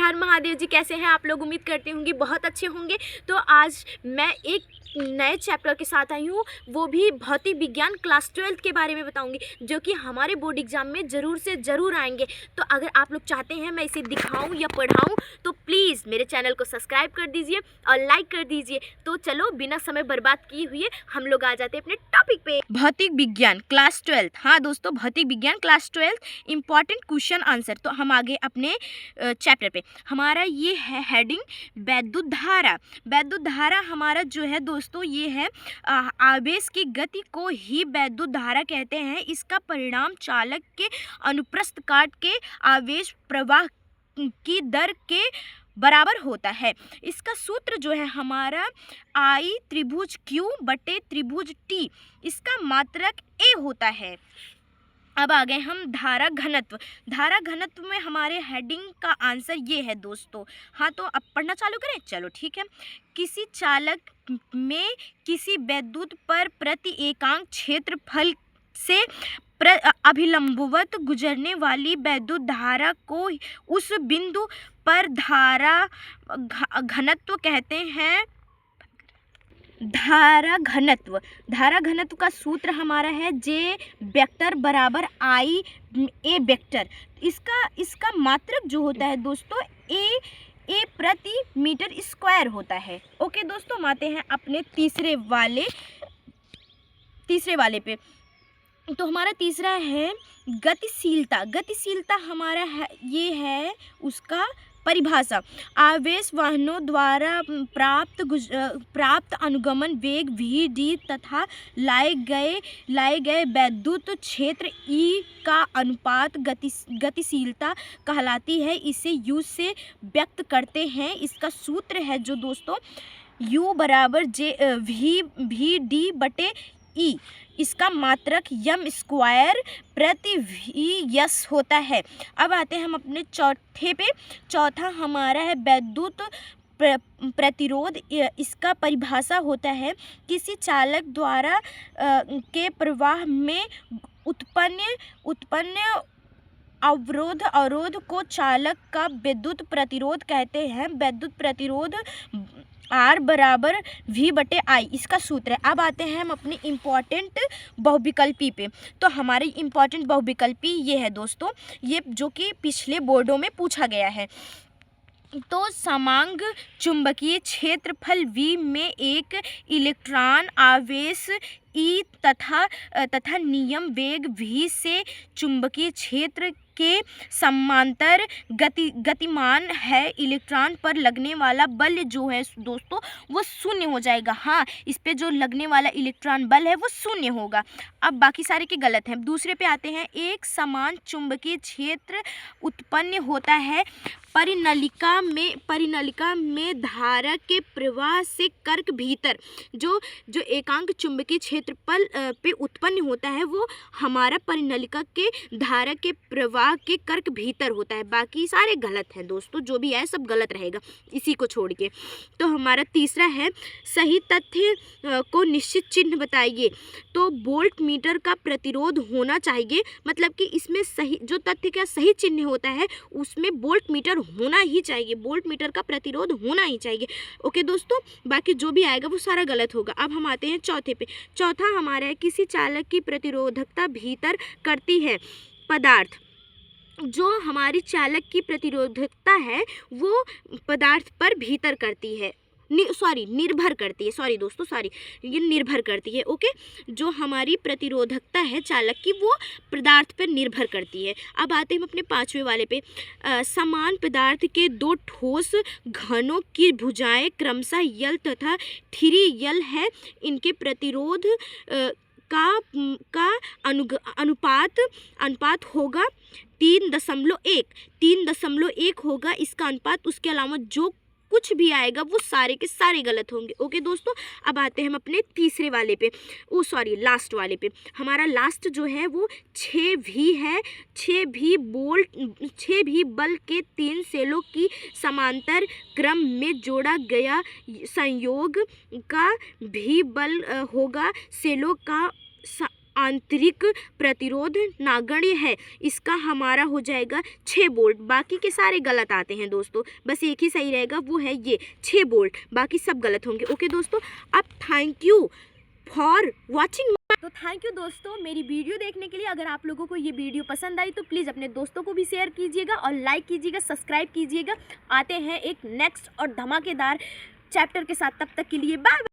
हर महादेव जी। कैसे हैं आप लोग? उम्मीद करते होंगे बहुत अच्छे होंगे। तो आज मैं एक नए चैप्टर के साथ आई हूँ, वो भी भौतिक विज्ञान क्लास 12 के बारे में बताऊंगी, जो कि हमारे बोर्ड एग्जाम में ज़रूर से ज़रूर आएंगे। तो अगर आप लोग चाहते हैं मैं इसे दिखाऊं या पढ़ाऊं तो प्लीज़ मेरे चैनल को सब्सक्राइब कर दीजिए और लाइक कर दीजिए। तो चलो बिना समय बर्बाद किए हुए हम लोग आ जाते हैं अपने टॉपिक पे। भौतिक विज्ञान क्लास 12। हाँ दोस्तों, भौतिक विज्ञान क्लास 12 इंपॉर्टेंट क्वेश्चन आंसर। तो हम आगे अपने चैप्टर पे। हमारा ये है हेडिंग वैद्युत धारा। वैद्युत धारा हमारा जो है दोस्तों ये है आवेश की गति को ही वैद्युत धारा कहते हैं। इसका परिणाम चालक के अनुप्रस्थ काट के आवेश प्रवाह की दर के बराबर होता है। इसका सूत्र जो है हमारा I त्रिभुज Q बटे त्रिभुज T, इसका मात्रक A होता है। अब आ गए हम धारा घनत्व। धारा घनत्व में हमारे हेडिंग का आंसर ये है दोस्तों। हाँ तो अब पढ़ना चालू करें, चलो ठीक है। किसी चालक में किसी वैद्युत पर प्रति एकांक क्षेत्रफल से अभिलंबवत गुजरने वाली वैद्युत धारा को उस बिंदु पर धारा घनत्व कहते हैं। धारा घनत्व का सूत्र हमारा है जे वेक्टर बराबर I A वेक्टर। इसका मात्रक जो होता है दोस्तों ए प्रति मीटर स्क्वायर होता है। ओके दोस्तों, आते हैं अपने तीसरे वाले पे। तो हमारा तीसरा है गतिशीलता हमारा है, ये है उसका परिभाषा। आवेश वाहनों द्वारा प्राप्त अनुगमन वेग v d तथा लाए गए वैद्युत क्षेत्र E का अनुपात गतिशीलता कहलाती है। इसे U से व्यक्त करते हैं। इसका सूत्र है जो दोस्तों U बराबर v d बटे E। इसका मात्रक यम स्क्वायर प्रति v होता है। अब आते हैं हम अपने चौथे पे। चौथा हमारा है वैद्युत प्रतिरोध। इसका परिभाषा होता है किसी चालक द्वारा के प्रवाह में उत्पन्न अवरोध को चालक का विद्युत प्रतिरोध कहते हैं। विद्युत प्रतिरोध R बराबर V बटे I, इसका सूत्र है। अब आते हैं हम अपनी इम्पॉर्टेंट बहुविकल्पी पे। तो हमारी इम्पॉर्टेंट बहुविकल्पी ये है दोस्तों, ये जो कि पिछले बोर्डों में पूछा गया है। तो समांग चुंबकीय क्षेत्रफल V में एक इलेक्ट्रॉन आवेश E तथा नियम वेग v से चुंबकीय क्षेत्र के समांतर गतिमान है। इलेक्ट्रॉन पर लगने वाला बल जो है दोस्तों वो शून्य हो जाएगा। हाँ, इस पे जो लगने वाला इलेक्ट्रॉन बल है वो शून्य होगा। अब बाकी सारे के गलत हैं। दूसरे पे आते हैं। एक समान चुंबकीय क्षेत्र उत्पन्न होता है परिनलिका में धारा के प्रवाह से कर्क भीतर। जो एकांक चुंबकीय क्षेत्रफल पे उत्पन्न होता है वो हमारा परिनलिका के धारा के प्रवाह के कर्क भीतर होता है। बाकी सारे गलत हैं दोस्तों, जो भी है सब गलत रहेगा इसी को छोड़ के। तो हमारा तीसरा है सही तथ्य को निश्चित चिन्ह बताइए। तो वोल्ट मीटर का प्रतिरोध होना चाहिए, मतलब कि इसमें सही जो तथ्य का सही चिन्ह होता है उसमें वोल्ट मीटर होना ही चाहिए, वोल्ट मीटर का प्रतिरोध होना ही चाहिए। ओके दोस्तों, बाकी जो भी आएगा वो सारा गलत होगा। अब हम आते हैं चौथे पे। चौथा हमारा है किसी चालक की प्रतिरोधकता भीतर करती है पदार्थ। जो हमारी चालक की प्रतिरोधकता है वो पदार्थ पर भीतर करती है, निर्भर करती है। सॉरी दोस्तों, ये निर्भर करती है। ओके, जो हमारी प्रतिरोधकता है चालक की वो पदार्थ पर निर्भर करती है। अब आते हैं हम अपने पांचवें वाले पे। समान पदार्थ के दो ठोस घनों की भुजाएं क्रमशः यल तथा थिरी है। इनके प्रतिरोध का अनुपात होगा 3.1 होगा इसका अनुपात। उसके अलावा जो कुछ भी आएगा वो सारे के सारे गलत होंगे। ओके दोस्तों, अब आते हैं हम अपने तीसरे वाले पे, लास्ट वाले पे। हमारा लास्ट जो है वो 6V है। 6V बल के 3 सेलों की समांतर क्रम में जोड़ा गया संयोग का भी बल होगा। सेलों का आंतरिक प्रतिरोध नगण्य है, इसका हमारा हो जाएगा 6 वोल्ट। बाकी के सारे गलत आते हैं दोस्तों, बस एक ही सही रहेगा, वो है ये 6 वोल्ट, बाकी सब गलत होंगे। ओके दोस्तों, अब थैंक यू फॉर वॉचिंग। तो थैंक यू दोस्तों मेरी वीडियो देखने के लिए। अगर आप लोगों को ये वीडियो पसंद आई तो प्लीज़ अपने दोस्तों को भी शेयर कीजिएगा और लाइक कीजिएगा, सब्सक्राइब कीजिएगा। आते हैं एक नेक्स्ट और धमाकेदार चैप्टर के साथ, तब तक के लिए बाय।